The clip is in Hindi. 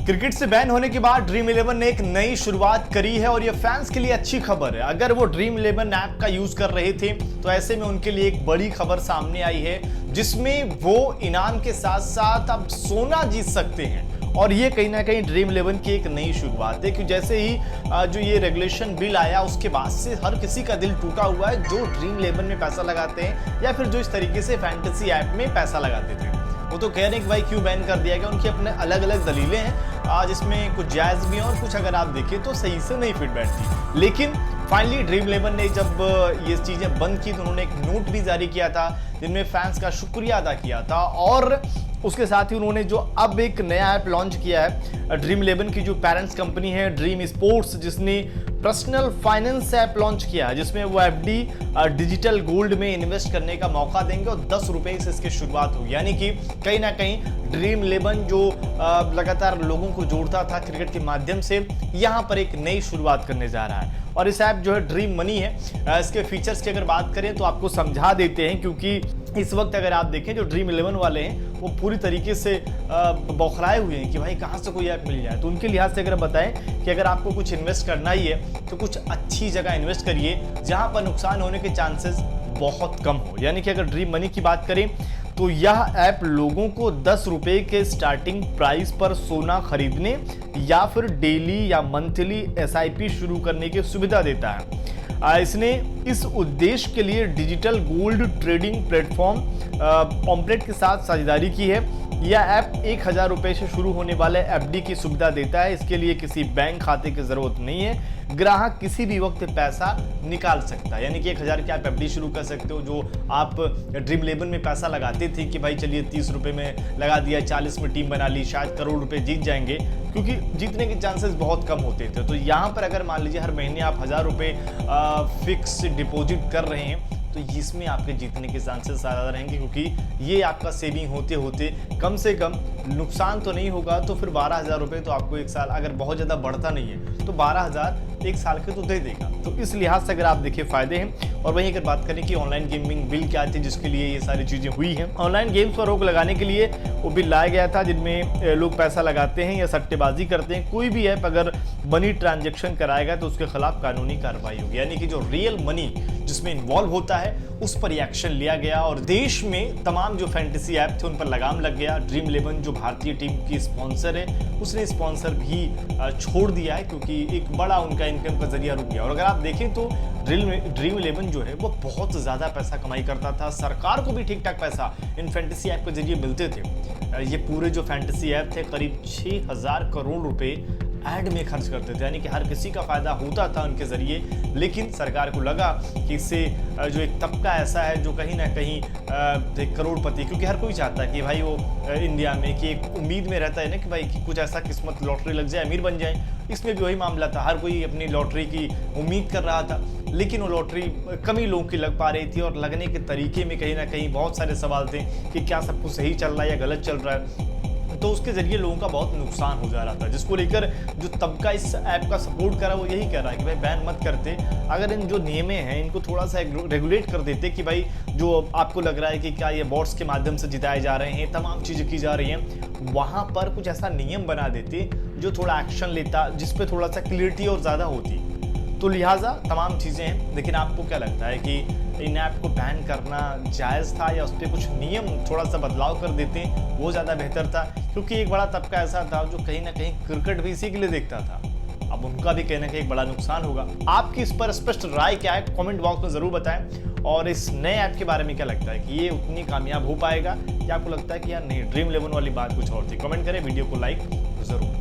क्रिकेट से बैन होने के बाद ड्रीम इलेवन ने एक नई शुरुआत करी है और ये फैंस के लिए अच्छी खबर है। अगर वो ड्रीम इलेवन ऐप का यूज कर रहे थे तो ऐसे में उनके लिए एक बड़ी खबर सामने आई है, जिसमें वो इनाम के साथ साथ अब सोना जीत सकते हैं। और ये कहीं ना कहीं ड्रीम इलेवन की एक नई शुरुआत है, क्योंकि जैसे ही जो ये रेगुलेशन बिल आया उसके बाद से हर किसी का दिल टूटा हुआ है जो ड्रीम इलेवन में पैसा लगाते हैं या फिर जो इस तरीके से फैंटेसी ऐप में पैसा लगाते थे। वो तो कह रहे हैं कि भाई क्यों बैन कर दिया गया। उनकी अपने अलग अलग दलीलें हैं, जिसमें कुछ जायज़ भी हैं और कुछ अगर आप देखें तो सही से नहीं फिट बैठती। लेकिन फाइनली ड्रीम इलेवन ने जब ये चीज़ें बंद की तो उन्होंने एक नोट भी जारी किया था जिनमें फैंस का शुक्रिया अदा किया था। और उसके साथ ही उन्होंने जो अब एक नया ऐप लॉन्च किया है, ड्रीम इलेवन की जो पेरेंट्स कंपनी है ड्रीम स्पोर्ट्स, जिसने पर्सनल फाइनेंस ऐप लॉन्च किया है, जिसमें वो एफडी डिजिटल गोल्ड में इन्वेस्ट करने का मौका देंगे और 10 रुपए से इसकी शुरुआत होगी। यानी कि कहीं ना कहीं ड्रीम इलेवन जो लगातार लोगों को जोड़ता था क्रिकेट के माध्यम से, यहाँ पर एक नई शुरुआत करने जा रहा है। और इस ऐप जो है ड्रीम मनी है। इसके फीचर्स की अगर बात करें तो आपको समझा देते हैं, क्योंकि इस वक्त अगर आप देखें जो ड्रीम इलेवन वाले हैं वो पूरी तरीके से बौखलाए हुए हैं कि भाई कहाँ से कोई ऐप मिल जाए। तो उनके लिहाज से अगर बताएं कि अगर आपको कुछ इन्वेस्ट करना ही है तो कुछ अच्छी जगह इन्वेस्ट करिए जहाँ पर नुकसान होने के चांसेस बहुत कम हो। यानी कि अगर ड्रीम मनी की बात करें तो यह ऐप लोगों को 10 रुपए के स्टार्टिंग प्राइस पर सोना खरीदने या फिर डेली या मंथली एसआईपी शुरू करने की सुविधा देता है। इसने इस उद्देश्य के लिए डिजिटल गोल्ड ट्रेडिंग प्लेटफॉर्म पॉम्पलेट के साथ साझेदारी की है। यह ऐप 1000 रुपए से शुरू होने वाले एफडी की सुविधा देता है। इसके लिए किसी बैंक खाते की जरूरत नहीं है, ग्राहक किसी भी वक्त पैसा निकाल सकता है। यानी कि 1000 की आप एफडी शुरू कर सकते हो। जो आप ड्रीम इलेवन में पैसा लगाते थे कि भाई चलिए 30 रुपए में लगा दिया, 40 में टीम बना ली, शायद करोड़ रुपए जीत जाएंगे, क्योंकि जीतने के चांसेस बहुत कम होते थे। तो यहाँ पर अगर मान लीजिए हर महीने आप 1000 रुपए फिक्स डिपॉजिट कर रहे हैं तो इसमें आपके जीतने के चांसेस ज़्यादा रहेंगे, क्योंकि ये आपका सेविंग होते होते कम से कम नुकसान तो नहीं होगा। तो फिर 12,000 रुपये तो आपको एक साल, अगर बहुत ज़्यादा बढ़ता नहीं है तो 12,000 एक साल के तो दे देगा। तो इस लिहाज से अगर आप देखिए फ़ायदे हैं। और वहीं अगर बात करें कि ऑनलाइन गेमिंग बिल क्या थी जिसके लिए ये सारी चीज़ें हुई हैं, ऑनलाइन गेम्स पर रोक लगाने के लिए वो बिल लाया गया था जिनमें लोग पैसा लगाते हैं या सट्टेबाजी करते हैं। कोई भी ऐप अगर मनी ट्रांजैक्शन कराएगा तो उसके खिलाफ कानूनी कार्रवाई होगी। यानी कि जो रियल मनी जिसमें इन्वॉल्व होता है उस पर एक्शन लिया गया और देश में तमाम जो फैंटेसी ऐप थे उन पर लगाम लग गया। ड्रीम इलेवन जो भारतीय टीम की स्पॉन्सर है उसने स्पॉन्सर भी छोड़ दिया है, क्योंकि एक बड़ा उनका इनकम का जरिया रुक गया। और अगर आप देखें तो ड्रीम इलेवन जो है वो बहुत ज़्यादा पैसा कमाई करता था। सरकार को भी ठीक ठाक पैसा इन फैंटेसी ऐप के जरिए मिलते थे। ये पूरे जो फैंटेसी ऐप थे करीब 6000 करोड़ रुपए ऐड में खर्च करते थे। यानी कि हर किसी का फायदा होता था उनके जरिए। लेकिन सरकार को लगा कि इससे जो एक तबका ऐसा है जो कहीं ना कहीं एक करोड़पति, क्योंकि हर कोई चाहता है कि भाई वो इंडिया में कि एक उम्मीद में रहता है ना कि भाई कि कुछ ऐसा किस्मत लॉटरी लग जाए, अमीर बन जाए। इसमें भी वही मामला था, हर कोई अपनी लॉटरी की उम्मीद कर रहा था, लेकिन वो लॉटरी कम ही लोगों की लग पा रही थी और लगने के तरीके में कहीं ना कहीं बहुत सारे सवाल थे कि क्या सब कुछ सही चल रहा है या गलत चल रहा है। तो उसके जरिए लोगों का बहुत नुकसान हो जा रहा था, जिसको लेकर जो तबका इस ऐप का सपोर्ट करा वो यही कह रहा है कि भाई बैन मत करते। अगर इन जो नियमें हैं इनको थोड़ा सा रेगुलेट कर देते कि भाई जो आपको लग रहा है कि क्या ये बॉट्स के माध्यम से जिताए जा रहे हैं, तमाम चीज़ें की जा रही हैं, वहाँ पर कुछ ऐसा नियम बना देते जो थोड़ा एक्शन लेता, जिसपे थोड़ा सा क्लियरिटी और ज़्यादा होती। तो लिहाजा तमाम चीज़ें हैं। लेकिन आपको क्या लगता है कि इन ऐप को बैन करना जायज़ था या उस पर कुछ नियम थोड़ा सा बदलाव कर देते वो ज़्यादा बेहतर था? क्योंकि एक बड़ा तबका ऐसा था जो कहीं ना कहीं क्रिकेट भी इसी के लिए देखता था। अब उनका भी कहीं ना कहीं एक बड़ा नुकसान होगा। आपकी इस पर स्पष्ट राय क्या है कमेंट बॉक्स में ज़रूर बताएं। और इस नए ऐप के बारे में क्या लगता है कि ये उतनी कामयाब हो पाएगा, या आपको लगता है कि यार नहीं ड्रीम इलेवन वाली बात कुछ और थी? कमेंट करें, वीडियो को लाइक ज़रूर।